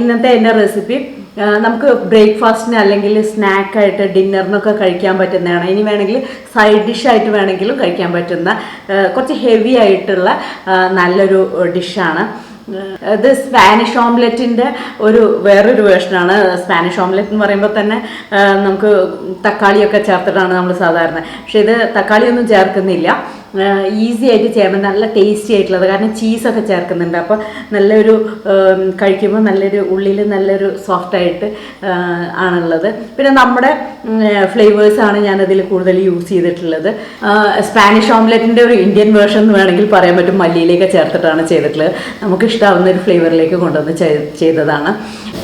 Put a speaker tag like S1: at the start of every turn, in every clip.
S1: ഇന്നത്തെ എൻ്റെ റെസിപ്പി നമുക്ക് ബ്രേക്ക്ഫാസ്റ്റിന് അല്ലെങ്കിൽ സ്നാക്കായിട്ട് ഡിന്നറിനൊക്കെ കഴിക്കാൻ പറ്റുന്നതാണ്. ഇനി വേണമെങ്കിൽ സൈഡ് ഡിഷായിട്ട് വേണമെങ്കിലും കഴിക്കാൻ പറ്റുന്ന കുറച്ച് ഹെവി ആയിട്ടുള്ള നല്ലൊരു ഡിഷാണ്. ഇത് സ്പാനിഷ് ഓംലെറ്റിൻ്റെ വേറൊരു വേർഷനാണ്. സ്പാനിഷ് ഓംലെറ്റ് എന്ന് പറയുമ്പോൾ തന്നെ നമുക്ക് തക്കാളിയൊക്കെ ചേർത്തിട്ടാണ് നമ്മൾ സാധാരണ, പക്ഷെ ഇത് തക്കാളിയൊന്നും ചേർക്കുന്നില്ല. ഈസി ആയിട്ട് ചെയ്യാൻ നല്ല ടേസ്റ്റി ആയിട്ടുള്ളത്, കാരണം ചീസൊക്കെ ചേർക്കുന്നുണ്ട്. അപ്പോൾ നല്ലൊരു കഴിക്കുമ്പോൾ നല്ലൊരു ഉള്ളിൽ നല്ലൊരു സോഫ്റ്റായിട്ട് ആണുള്ളത്. പിന്നെ നമ്മുടെ ഫ്ലേവേഴ്സാണ് ഞാനതിൽ കൂടുതൽ യൂസ് ചെയ്തിട്ടുള്ളത്. സ്പാനിഷ് ഓംലെറ്റിൻ്റെ ഒരു ഇന്ത്യൻ വേർഷൻ എന്ന് വേണമെങ്കിൽ പറയാൻ പറ്റും. മല്ലിയിലേക്ക് ചേർത്തിട്ടാണ് ചെയ്തിട്ടുള്ളത്. നമുക്ക് ഇഷ്ടമാവുന്ന ഒരു ഫ്ലേവറിലേക്ക് കൊണ്ടുവന്ന് ചെയ്തതാണ്.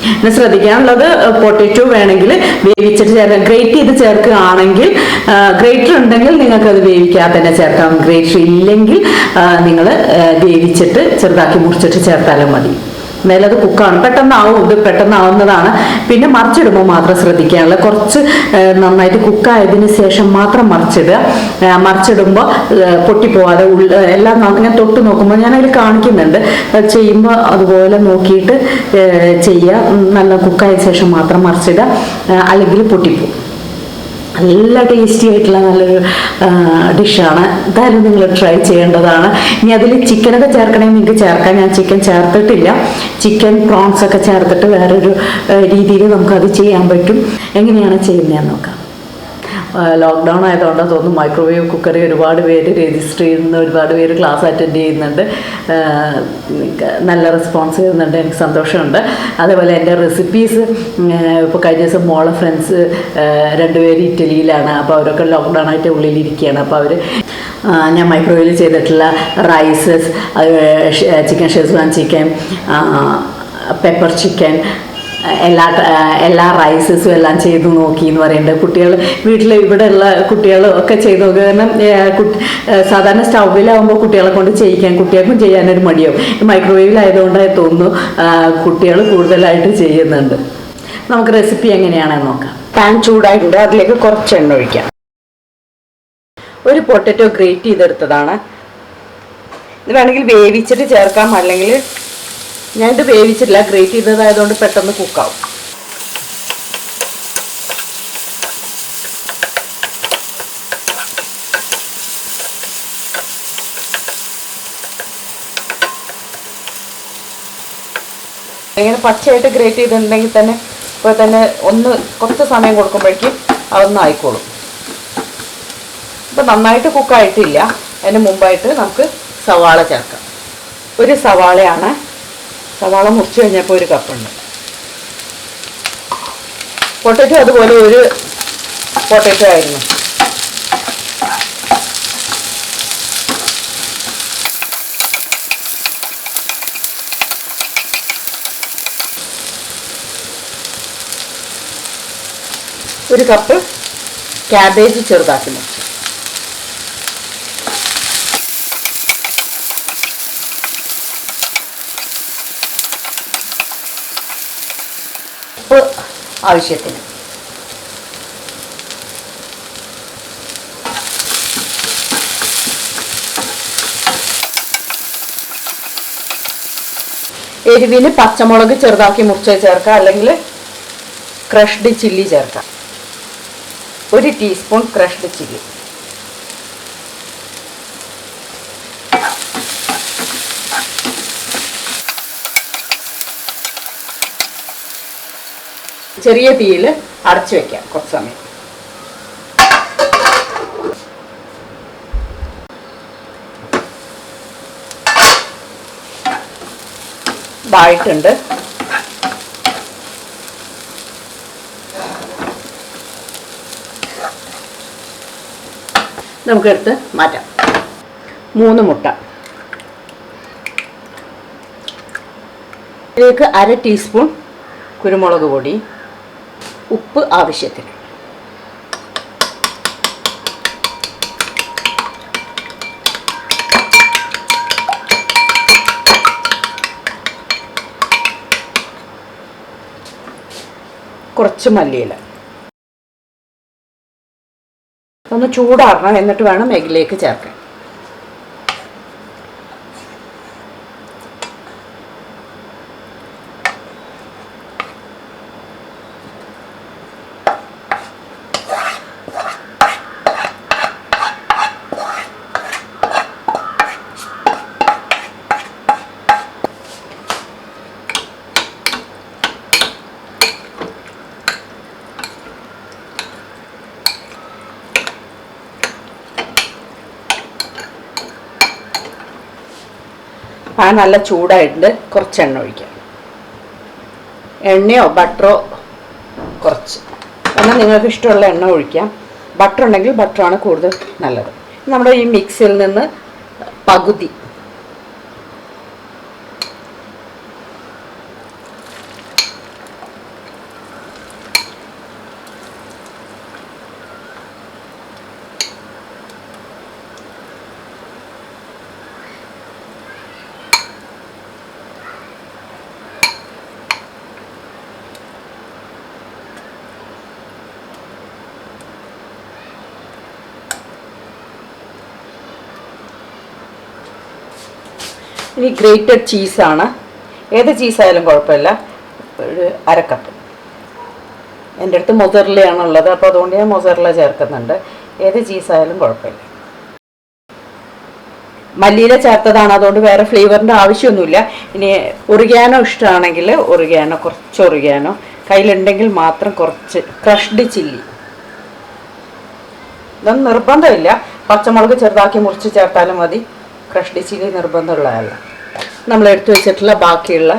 S1: പിന്നെ ശ്രദ്ധിക്കാനുള്ളത്, പൊട്ടറ്റോ വേണമെങ്കിൽ വേവിച്ചിട്ട് ചേർക്കാം. ഗ്രേറ്റ് ചെയ്ത് ചേർക്കുകയാണെങ്കിൽ, ഗ്രേറ്റർ ഉണ്ടെങ്കിൽ നിങ്ങൾക്കത് വേവിക്കാതെ തന്നെ ചേർക്കാം. ഗ്രേറ്റർ ഇല്ലെങ്കിൽ നിങ്ങൾ വേവിച്ചിട്ട് ചെറുതാക്കി മുറിച്ചിട്ട് ചേർത്താലും മതി. എന്നാലും അത് കുക്കാണ്, പെട്ടെന്നാവുന്നതാണ്. പിന്നെ മറിച്ചിടുമ്പോൾ മാത്രം ശ്രദ്ധിക്കാനുള്ളത്, കുറച്ച് നന്നായിട്ട് കുക്കായതിന് ശേഷം മാത്രം മറിച്ചിടുമ്പോൾ പൊട്ടിപ്പോവാതെ എല്ലാം ഞാൻ തൊട്ട് നോക്കുമ്പോൾ ഞാനതിൽ കാണിക്കുന്നുണ്ട്. ചെയ്യുമ്പോൾ അതുപോലെ നോക്കിയിട്ട് ചെയ്യുക. നല്ല കുക്കായ ശേഷം മാത്രം മറിച്ചിടുക, അല്ലെങ്കിൽ പൊട്ടിപ്പോവും. നല്ല ടേസ്റ്റി ആയിട്ടുള്ള നല്ലൊരു ഡിഷാണ്. എന്തായാലും നിങ്ങൾ ട്രൈ ചെയ്യേണ്ടതാണ്. ഇനി അതിൽ ചിക്കനൊക്കെ ചേർക്കണമെങ്കിൽ നിങ്ങൾക്ക് ചേർക്കാം. ഞാൻ ചിക്കൻ ചേർത്തിട്ടില്ല. ചിക്കൻ പ്രോൺസ് ഒക്കെ ചേർത്തിട്ട് വേറൊരു രീതിയിൽ നമുക്കത് ചെയ്യാൻ പറ്റും. എങ്ങനെയാണ് ചെയ്യുന്നതെന്ന് നോക്കാം. ലോക്ക്ഡൗൺ ആയതുകൊണ്ട് തോന്നുന്നു മൈക്രോവേവ് കുക്കറിൽ ഒരുപാട് പേര് രജിസ്റ്റർ ചെയ്യുന്ന, ഒരുപാട് പേര് ക്ലാസ് അറ്റൻഡ് ചെയ്യുന്നുണ്ട്. നല്ല റെസ്പോൺസ് ചെയ്യുന്നുണ്ട്, എനിക്ക് സന്തോഷമുണ്ട്. അതേപോലെ എൻ്റെ റെസിപ്പീസ് ഇപ്പോൾ കഴിഞ്ഞ ദിവസം മോളെ ഫ്രണ്ട്സ് 2 പേര് ഇറ്റലിയിലാണ്. അപ്പോൾ അവരൊക്കെ ലോക്ക്ഡൗൺ ആയിട്ട് ഉള്ളിലിരിക്കുകയാണ്. അപ്പോൾ അവർ ഞാൻ മൈക്രോവേവിൽ ചെയ്തിട്ടുള്ള rises, chicken schezwan chicken, pepper chicken, എല്ലാ റൈസസും എല്ലാം ചെയ്തു നോക്കി എന്ന് പറയുന്നുണ്ട്. കുട്ടികൾ വീട്ടിൽ ഇവിടെയുള്ള കുട്ടികൾ ഒക്കെ ചെയ്തു നോക്കുക. കാരണം സാധാരണ സ്റ്റൗവിലാവുമ്പോൾ കുട്ടികളെ കൊണ്ട് ചെയ്യിക്കാൻ, കുട്ടികൾക്കും ചെയ്യാനൊരു മടിയാവും. മൈക്രോവേവിലായതുകൊണ്ട് തോന്നുന്നു കുട്ടികൾ കൂടുതലായിട്ട് ചെയ്യുന്നുണ്ട്. നമുക്ക് റെസിപ്പി എങ്ങനെയാണെന്ന് നോക്കാം. പാൻ ചൂടായിട്ടുണ്ട്, അതിലേക്ക് കുറച്ച് എണ്ണ ഒഴിക്കാം. ഒരു പൊട്ടറ്റോ ഗ്രേറ്റ് ചെയ്തെടുത്തതാണ്. ഇത് വേണമെങ്കിൽ വേവിച്ചിട്ട് ചേർക്കാം, അല്ലെങ്കിൽ ഞാനിത് വേവിച്ചിട്ടില്ല, ഗ്രേറ്റ് ചെയ്തതായതുകൊണ്ട് പെട്ടെന്ന് കുക്കാവും. ഇങ്ങനെ പച്ചയായിട്ട് ഗ്രേറ്റ് ചെയ്തിട്ടുണ്ടെങ്കിൽ തന്നെ ഇപ്പോൾ തന്നെ കുറച്ച് സമയം കൊടുക്കുമ്പോഴേക്കും അതൊന്നും ആയിക്കോളും. ഇപ്പം നന്നായിട്ട് കുക്കായിട്ടില്ല. അതിന് മുമ്പായിട്ട് നമുക്ക് സവാള ചേർക്കാം. ഒരു സവാളയാണ്. സവാള മുറിച്ച് കഴിഞ്ഞപ്പോൾ 1 കപ്പുണ്ട്. പൊട്ടറ്റോ അതുപോലെ ഒരു പൊട്ടറ്റോ ആയിരുന്നു. ഒരു കപ്പ് ക്യാബേജ് ചെറുതാക്കി മുറിച്ചു. ഉപ്പ് ആവശ്യത്തിന്. എരിവിന് പച്ചമുളക് ചെറുതാക്കി മുറിച്ച് ചേർക്കാം, അല്ലെങ്കിൽ ക്രഷ്ഡ് ചില്ലി ചേർക്കാം. 1 ടീസ്പൂൺ ക്രഷ്ഡ് ചില്ലി. ചെറിയ തീയിൽ അടച്ചു വെക്കാം കുറച്ച് സമയം. ഇതായിട്ടുണ്ട്. നമുക്കെടുത്ത് മാറ്റാം. 3 മുട്ട. ഇതിലേക്ക് 1/2 ടീസ്പൂൺ കുരുമുളക് പൊടി, ഉപ്പ് ആവശ്യത്തിന്. കുറച്ച് മല്ലിയില. ഒന്ന് ചൂടാറണം, എന്നിട്ട് വേണം എഗ്ഗിലേക്ക് ചേർക്കാൻ. പാൻ നല്ല ചൂടായിട്ടുണ്ട്. കുറച്ച് എണ്ണ ഒഴിക്കാം. എണ്ണയോ ബട്ടറോ കുറച്ച്, എന്നാൽ നിങ്ങൾക്ക് ഇഷ്ടമുള്ള എണ്ണ ഒഴിക്കാം. ബട്ടർ ഉണ്ടെങ്കിൽ ബട്ടറാണ് കൂടുതൽ നല്ലത്. നമ്മുടെ ഈ മിക്സിയിൽ നിന്ന് പകുതി ഇനി ഗ്രേറ്റഡ് ചീസാണ്. ഏത് ചീസായാലും കുഴപ്പമില്ല. ഒരു അരക്കപ്പ്. എൻ്റെ അടുത്ത് മൊസറല്ലയാണുള്ളത്, അപ്പോൾ അതുകൊണ്ട് ഞാൻ മൊസറല്ല ചേർക്കുന്നുണ്ട്. ഏത് ചീസായാലും കുഴപ്പമില്ല. മല്ലിയില ചേർത്തതാണ്, അതുകൊണ്ട് വേറെ ഫ്ലേവറിൻ്റെ ആവശ്യമൊന്നുമില്ല. ഇനി ഒറിഗാനോ ഇഷ്ടമാണെങ്കിൽ ഒറിഗാനോ, കുറച്ച് ഒറിഗാനോ കയ്യിലുണ്ടെങ്കിൽ മാത്രം കുറച്ച് ക്രഷ്ഡ് ചില്ലി. ഇതൊന്നും നിർബന്ധമില്ല. പച്ചമുളക് ചെറുതാക്കി മുറിച്ച് ചേർത്താലും മതി. ക്രഷ്ഡ് ചില്ലി നിർബന്ധമുള്ളതല്ല. നമ്മൾ എടുത്തു വെച്ചിട്ടുള്ള ബാക്കിയുള്ള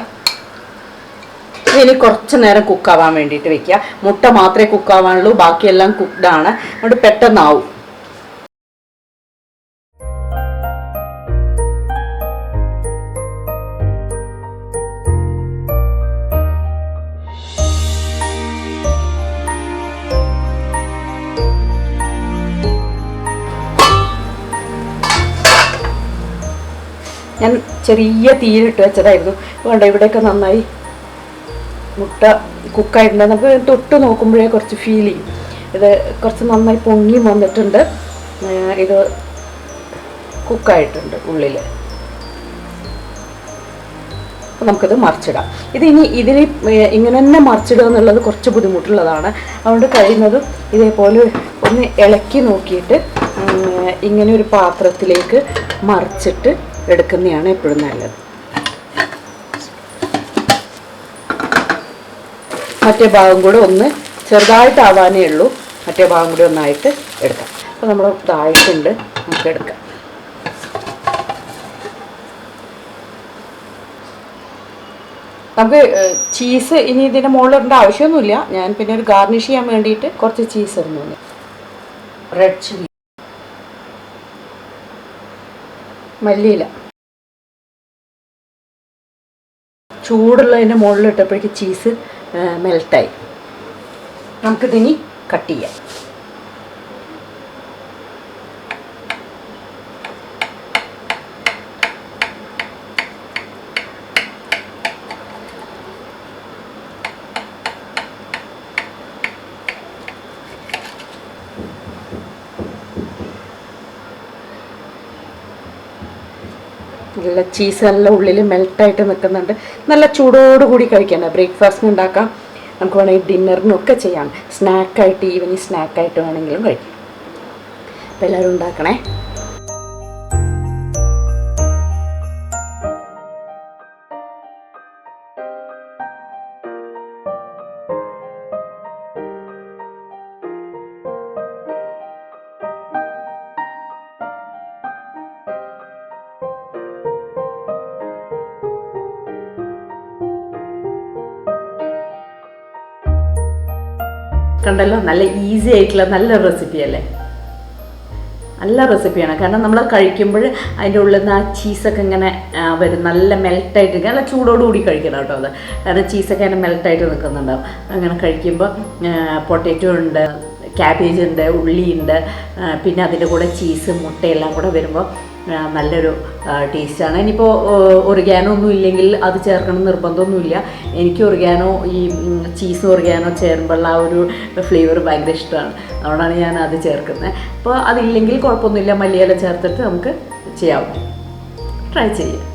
S1: ഇനി കുറച്ച് നേരം കുക്കാവാൻ വേണ്ടിയിട്ട് വെക്കുക. മുട്ട മാത്രമേ കുക്കാവാനുള്ളൂ, ബാക്കിയെല്ലാം കുക്ക്ഡാണ്. അതുകൊണ്ട് പെട്ടെന്നാവും. ഞാൻ ചെറിയ തീയിലിട്ട് വെച്ചതായിരുന്നു. വേണ്ട, ഇവിടെയൊക്കെ നന്നായി മുട്ട കുക്കായിട്ടുണ്ട്. നമുക്ക് തൊട്ട് നോക്കുമ്പോഴേ കുറച്ച് ഫീൽ ചെയ്യും. ഇത് കുറച്ച് നന്നായി പൊങ്ങി വന്നിട്ടുണ്ട്. ഇത് കുക്കായിട്ടുണ്ട് ഉള്ളിൽ. അപ്പോൾ നമുക്കിത് മറിച്ചിടാം. ഇതിന് ഇങ്ങനെ തന്നെ മറിച്ചിടുക എന്നുള്ളത് കുറച്ച് ബുദ്ധിമുട്ടുള്ളതാണ്. അതുകൊണ്ട് കഴിയുന്നതും ഇതേപോലെ ഒന്ന് ഇളക്കി നോക്കിയിട്ട് ഇങ്ങനെ ഒരു പാത്രത്തിലേക്ക് മറിച്ചിട്ട് എടുക്കുന്നതാണ് എപ്പോഴും നല്ലത്. മറ്റേ ഭാഗം കൂടെ ഒന്ന് ചെറുതായിട്ടാവാനേ ഉള്ളൂ. മറ്റേ ഭാഗം കൂടി ഒന്നായിട്ട് എടുക്കാം. അപ്പോൾ നമ്മൾ ഇതായിട്ടുണ്ട്, നമുക്ക് എടുക്കാം. നമുക്ക് ചീസ് ഇനി ഇതിൻ്റെ മുകളിൽ ഇടേണ്ട ആവശ്യമൊന്നുമില്ല. ഞാൻ പിന്നെ ഒരു ഗാർണിഷ് ചെയ്യാൻ വേണ്ടിയിട്ട് കുറച്ച് ചീസ് ഇടുന്നു. റെഡ് ചില്ലി, മല്ലിയില. ചൂടുള്ളതിൻ്റെ മുകളിൽ ഇട്ടപ്പോഴേക്ക് ചീസ് മെൽട്ടായി. നമുക്കിതിനി കട്ട് ചെയ്യാം. നല്ല ചീസ് നല്ല ഉള്ളിൽ മെൽട്ടായിട്ട് നിൽക്കുന്നുണ്ട്. നല്ല ചൂടോടുകൂടി കഴിക്കാം. ബ്രേക്ക്ഫാസ്റ്റിന് ഉണ്ടാക്കാം, നമുക്ക് വേണമെങ്കിൽ ഡിന്നറിനൊക്കെ ചെയ്യാം. സ്നാക്കായിട്ട്, ഈവനിങ് സ്നാക്കായിട്ട് വേണമെങ്കിലും കഴിക്കാം. അപ്പോൾ എല്ലാവരും ഉണ്ടാക്കണേ. കണ്ടല്ലോ, നല്ല ഈസി ആയിട്ടുള്ള നല്ല റെസിപ്പി അല്ലേ? നല്ല റെസിപ്പിയാണ്. കാരണം നമ്മൾ കഴിക്കുമ്പോൾ അതിൻ്റെ ഉള്ളിൽ നിന്ന് ആ ചീസൊക്കെ ഇങ്ങനെ വരും, നല്ല മെൽട്ടായിട്ട്, നല്ല ചൂടോടുകൂടി കഴിക്കണം കേട്ടോ അത്. കാരണം ചീസൊക്കെ അങ്ങനെ മെൽട്ടായിട്ട് നിൽക്കുന്നുണ്ടാവും. അങ്ങനെ കഴിക്കുമ്പോൾ പൊട്ടാറ്റോ ഉണ്ട്, ക്യാബേജ് ഉണ്ട്, ഉള്ളിയുണ്ട്, പിന്നെ അതിൻ്റെ കൂടെ ചീസ്, മുട്ടയെല്ലാം കൂടെ വരുമ്പോൾ നല്ലൊരു ടേസ്റ്റാണ്. ഇനിയിപ്പോൾ ഒറിഗാനോ ഒന്നും ഇല്ലെങ്കിൽ അത് ചേർക്കണം നിർബന്ധമൊന്നുമില്ല. എനിക്ക് ഒറിഗാനോ, ഈ ചീസ് ഒറിഗാനോ ചേരുമ്പോൾ ആ ഒരു ഫ്ലേവർ ഭയങ്കര ഇഷ്ടമാണ്. അതുകൊണ്ടാണ് ഞാൻ അത് ചേർക്കുന്നത്. അപ്പോൾ അതില്ലെങ്കിൽ കുഴപ്പമൊന്നുമില്ല, മല്ലിയില ചേർത്തിട്ട് നമുക്ക് ചെയ്യാം. ട്രൈ ചെയ്യാം.